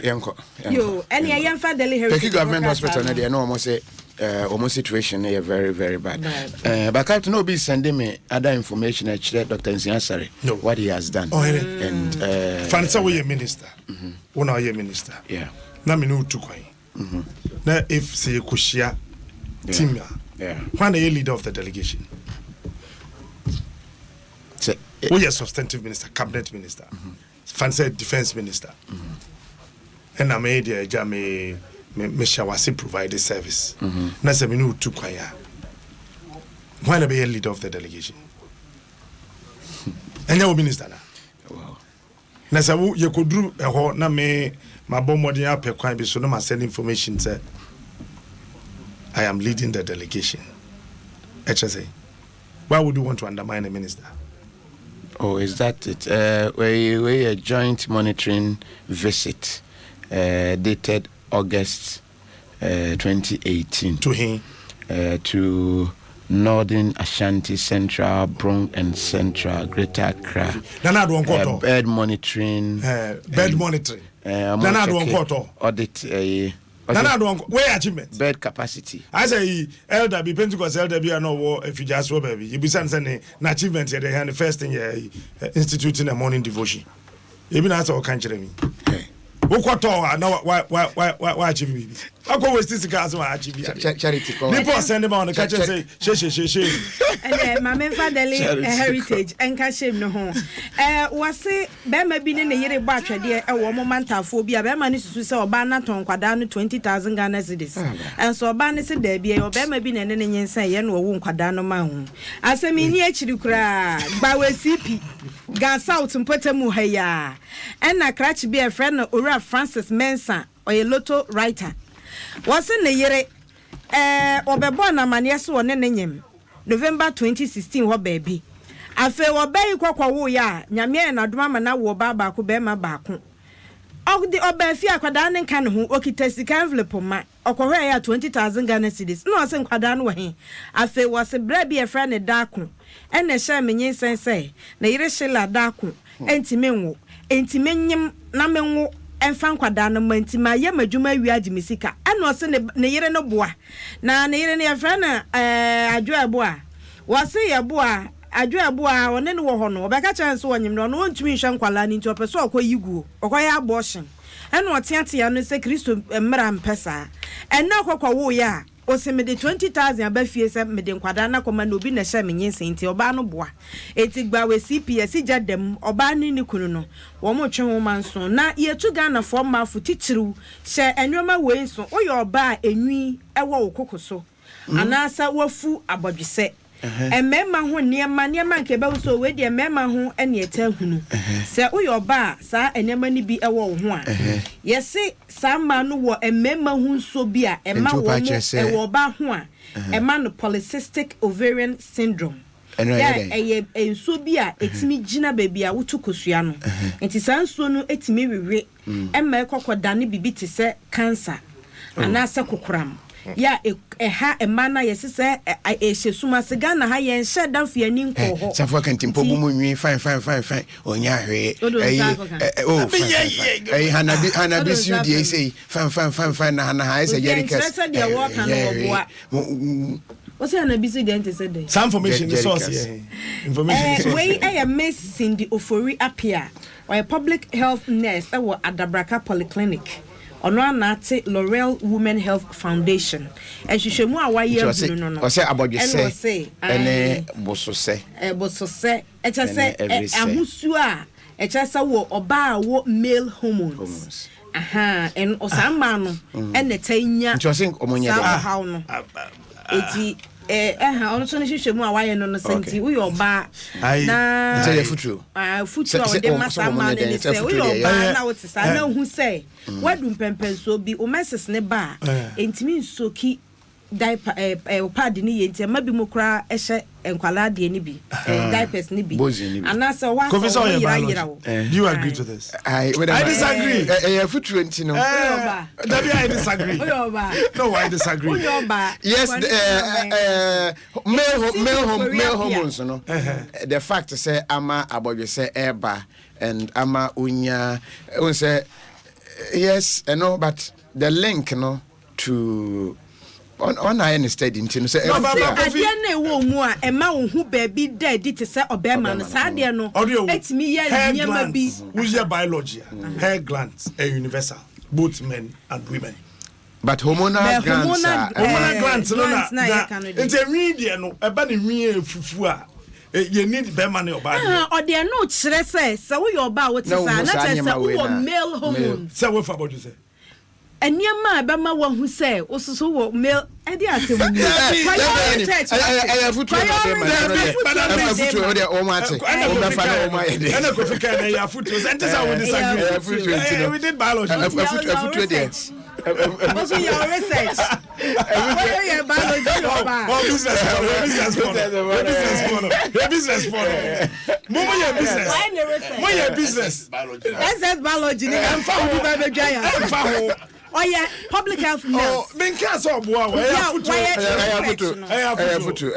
S2: Yanko.
S3: Yo, any yamfa Delhi Heritage.
S2: The government hospital na dey no almost say almost situation is very, very bad. But Captain Obi sending me other information actually Dr. Nsiasare what he has done. And
S1: Fanisa we minister. Una ye minister.
S2: Yeah.
S1: Na me no tukwan. Na if say kushia team
S2: yeah.
S1: When are you leader of the delegation?
S2: Say
S1: we are substantive minister, cabinet minister. Fanisa defense minister. And I made the jame me shawasi provide the service. Na se me no tukwan ya. When are you leader of the delegation? And you minister na.
S2: Wow.
S1: Na se wo ye kodru eho na me mabomodin apekwan bi so no ma send information say I am leading the delegation. HSA. Why would you want to undermine a minister?
S2: Oh, is that it? We a joint monitoring visit dated August 2018.
S1: To him?
S2: To Northern Ashanti, Central, Bronx and Central, Greater Accra. Bird monitoring.
S1: Bird monitoring.
S2: Audit.
S1: Where achievement?
S2: Bed capacity.
S1: I say elder be Pentecost elder be no war if you just baby. You be sending an achievement here they the first thing instituting a morning devotion. You be answer what can't me. Ukoto na wa achieve me. Ako waste this gas wa achieve.
S2: Charity call.
S1: Nipo send them on the catch say she.
S3: And my family heritage and kashim no ho. Was be ma bi ne yere ba twede e wo momantafo bi a be ma ne susu se oba na ton kwada no 20,000 Ghana cedis. And so oba ne se da bi e oba ma bi ne ne nyensa ye no wo kwada no ma ho. Asemi ni achiri kura gba we CP Gan South mpotemu ha ya. And na cratch be a friend Ora Francis Mensah or a lotto writer. Was in the year obebo na mane so one nenyem November 2016 ho baby afe wo bai kwakwa wo ya nyame na doma mana wo baba ko be ma ba ko ogdi oba fi akwada ne kan ho okita sika envelope ma okohwe ya 20,000 Ghana cedis no se nkwada no he afe wo se bra bi e fra ne da ko ene hye menye sense na yire hyela da ko entimenwo entimenyem na menwo enfan kwada no mantima ye madwuma wi agimisika eno ose ne yire no boa na ne yire ne yefra na adwo a wose ye boa adwo aboa one ne wo ho no obeka chance wonyim no no ntumi hwe nkwala ni nti opeso okoyiguo okoya abortion eno oteatea no se Kristo mmra mpesa eno akokwa wo ya ose me de 20,000 abafie se me de nkwada na koma na obi na hye menyense nti oba no boa etigba we CPS jadem oba ni kunu no wo mo twe wo manso na yetu Ghana fo mafu titiriw hye enwoma we nso oye oba enwi ewo okokoso anasa wafu abodwese emema ho niema nke ba so we de emema ho ene eta hunu se uyoba sa enema ni bi ewo ho a yesi sa ma no wo emema ho so bi a ema wo ewo ba ho a ema no polycystic ovarian syndrome ya enso bi a etimi gina baby a wutukosua no enti sanso no etimi wewe ema ekokoda ne bibi te se cancer anasa kokoram ya ha emana yesese ehesuma siga na ha yen sheda fiani nko ho
S2: safo kantimpo bu munwi fine onya hwe hanabi su die say fine na ha ese jerika
S3: what's hanabi su die ente said
S1: some information the source here information
S3: we miss in the ofori apia or a public health nurse ewo Adabraka Polyclinic ono anate Laurel Women Health Foundation ehwehwemu a waye abunu no
S2: o se abodwese ene bosose
S3: echese ahusu a echese wo oba wo male hormones aha en osama no ene tanya
S2: nti o se omonye de
S3: how no eti ono so ne hwehwemu a waye no senti uyo oba na
S2: nti futu
S3: o de masama ne se uyo oba na wotisa na hu se wadu pempenso bi o meses ne ba entimi nsoki diaper pad ni yenti ma bi mokra ehye enkwala de ni bi diapers ni bi anasa wa so yira wo
S1: do you agree to this?
S2: I
S1: disagree.
S2: Futu enti no
S1: I disagree. No, I disagree.
S2: Yes, male hormones no the fact say ama abodwese eba and ama unya say yes no but the link no to on I understand into say
S3: adie na ewo mu a ema wo hu baby dead te say obema no sa de no etimi ya nyama bi
S1: who's your biology hair glands are universal both men and women
S2: but hormonal
S1: glands no na ente nwi de no eba ne nwi efufu a you need be money or bad
S3: or they no kire say wo your ba what is na say wo male hormones
S1: say what about you say
S3: enyama be ma wo hu say osusu wo male e dey asem ni
S2: futu de o ma te o me fa na o ma ede
S1: na ko fika na ya futu ente say we disagree we did biology
S2: futu de
S3: also your research what your biology
S1: or business model Mama your business
S3: that's biology ni am fa wo ba be dwa ya oh yeah public health nurse
S1: oh men can so boa we futu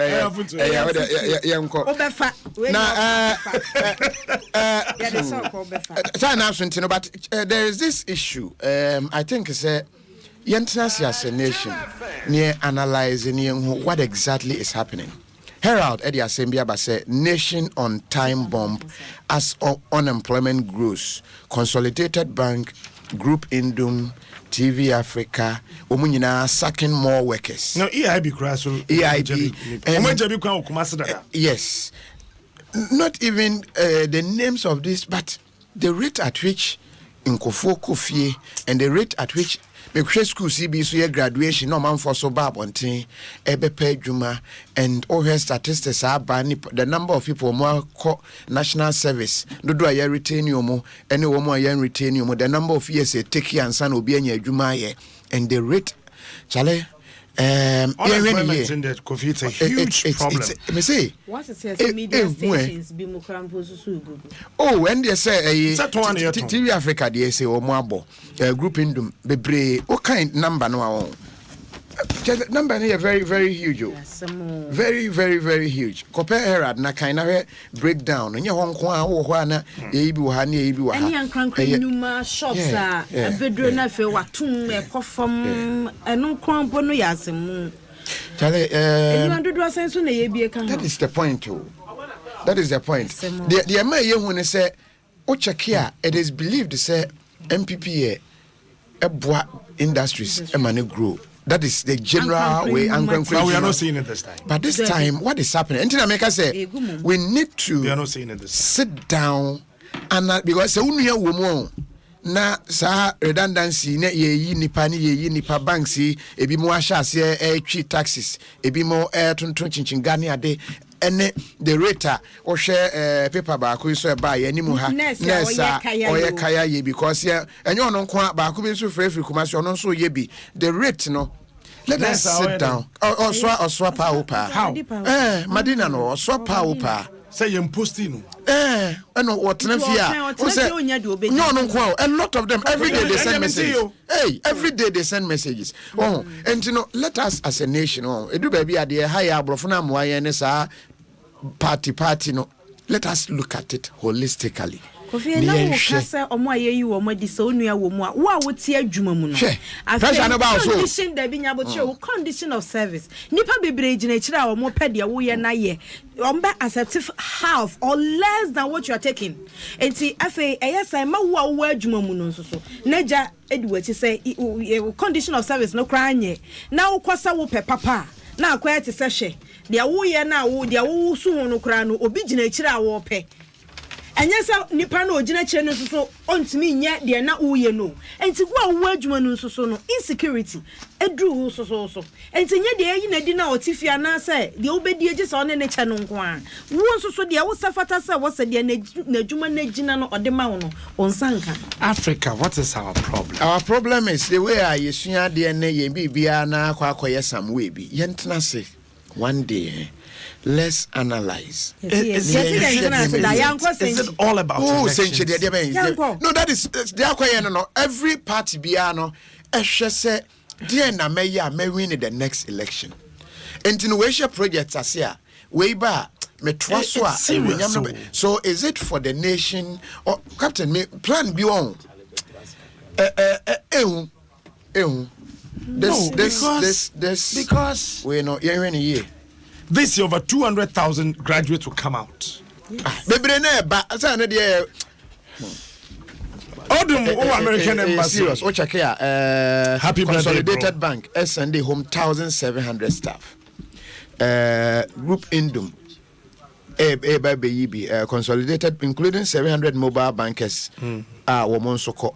S2: yenko
S3: obefa
S2: na China so but there is this issue I think say yentrasi as a nation near analyzing what exactly is happening. Herald Eddie Assembly say nation on time bomb as unemployment grows. Consolidated Bank Group Indum, TV Africa, Omunina sacking more workers.
S1: No, EIB crash.
S2: EIB. Yes. Not even the names of this, but the rate at which Nkofo Kofi and the rate at which Mekwe school CBC graduation no man for so bab on tin ebepe juma and over statistics are the number of people more national service do I retain you more any woman I retain you more the number of years take and son will be any juma and the rate chale
S1: unemployment in the Kofi, it's a huge problem.
S2: Me say
S3: what is media stations be mo krampo.
S2: Oh, when they say TV Africa they say o mo abo group indum bebre what kind number no number is very very huge. Very very very huge. Compare Herald na kind of breakdown. Nye hon ko a wo ho na e bi wo ha na e bi wo ha.
S3: Any ankran numa shops a bedro na fe watum e kofom eno krampo no yasemu.
S2: Chale
S3: that
S2: is the point too. That is the point. The man ye hu ne say o check here it is believed say MPP boa industries e man grow. That is the general way.
S1: But we are not seeing it this time.
S2: But this time, what is happening? And America say we need to
S1: we are not seeing it this
S2: sit down and because we woman na sa redundancy na ye nipa ni ye nipa banks ebi mo ahase twi taxes ebi mo tontun chinchinga ne ade ene the rate o share paper ba ko so ba ye nimu ha nessa oye kaya ye because ye enye ono nko ba ko bi so free kumasi ono so ye bi the rate no let us sit down oswa pa
S1: how
S2: madina no oswa pa
S1: say you posting no
S2: eno wotena fia o say no nko a lot of them every day they send messages every day they send messages and you know let us as a nation edu ba bia de high abrofo na mo aye ne sa party no let us look at it holistically.
S3: Kofi na wo kasa omo ayeyi wo madi so onua wo mu a wo a wotie adwuma mu no
S2: pressure no ba so
S3: condition da bi nya bo che condition of service nipa bebre gina kire a wo pede wo ye na ye omba accept half or less than what you are taking enti afa eyesa ma wo a wo adwuma mu no so naja ediwachi say condition of service no kra anye na wo kosa wo pe papa na akwa ti se hwe de wo ye na wo de wo su ho no kra no obi gina kire a wo pe anyesa nipa na ogina kire no so ontimi nya de na uye no enti go awu adwuma no so no insecurity edru so enti nya de yi na di na otifia na say de obedi agi so ne che no nko a wo so de wo safata say wo se de na adwuma na gina no ode ma wo no onsanka.
S1: Africa, what is our problem?
S2: Our problem is the way I yesua de na ye bibia na akoye some way bi yentna say one day let's analyze.
S1: Is it all about elections?
S2: No, that is no. Every party biano say dear na me win in the next election. And in the projects as here, way back. So is it for the nation or Captain me plan beyond? This
S1: because
S2: we know you're in a year.
S1: This year over 200,000 graduates will come out. Adom American embassy.
S2: Happy Consolidated
S1: birthday,
S2: Bank SND home 1,700 staff. Group Indum Consolidated including 700 mobile bankers. Women soko.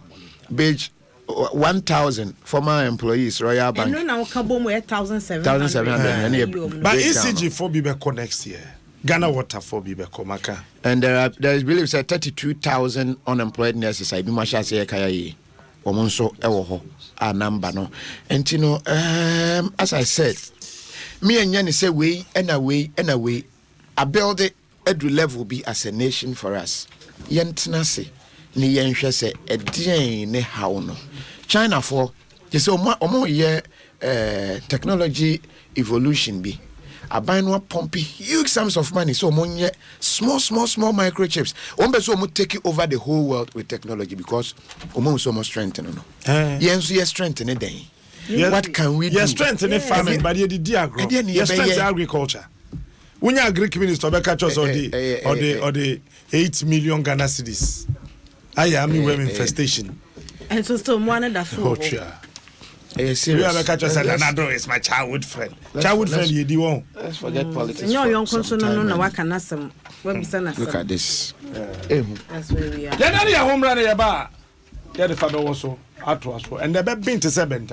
S2: Beige 1,000 former employees, Royal Bank.
S3: And now Kabomo 1,700.
S1: But ECG for Bibeko next year. Ghana Water for Bibeko Maka.
S2: And there is believe 32,000 unemployed nurses. I be masha say kaya omonso ewo a number no. And you know, as I said, me and Yanni say we and away. I build it every level be as a nation for us. Yentina say. Ni yenhwe se edin ne how no China for you say omo ye technology evolution be aban no pump huge sums of money so omo ye small microchips ombe so omo take over the whole world with technology because omo so much strength no yenso ye strength ne den what can we do?
S1: Strength in farming but ye di agro ye strength agriculture. When you agric minister be catch us or the 8 million Ghana cedis I am in infestation.
S3: And so still one that's so.
S2: Serious.
S1: You have a catch us Adom is my childhood friend. Childhood friend, you do.
S2: Let's forget politics.
S3: No, young concern, no, what can ask them. Look
S2: at this.
S3: That's where we are.
S1: Then I home run a bar. Yeah, the father also. And the bed been to 7.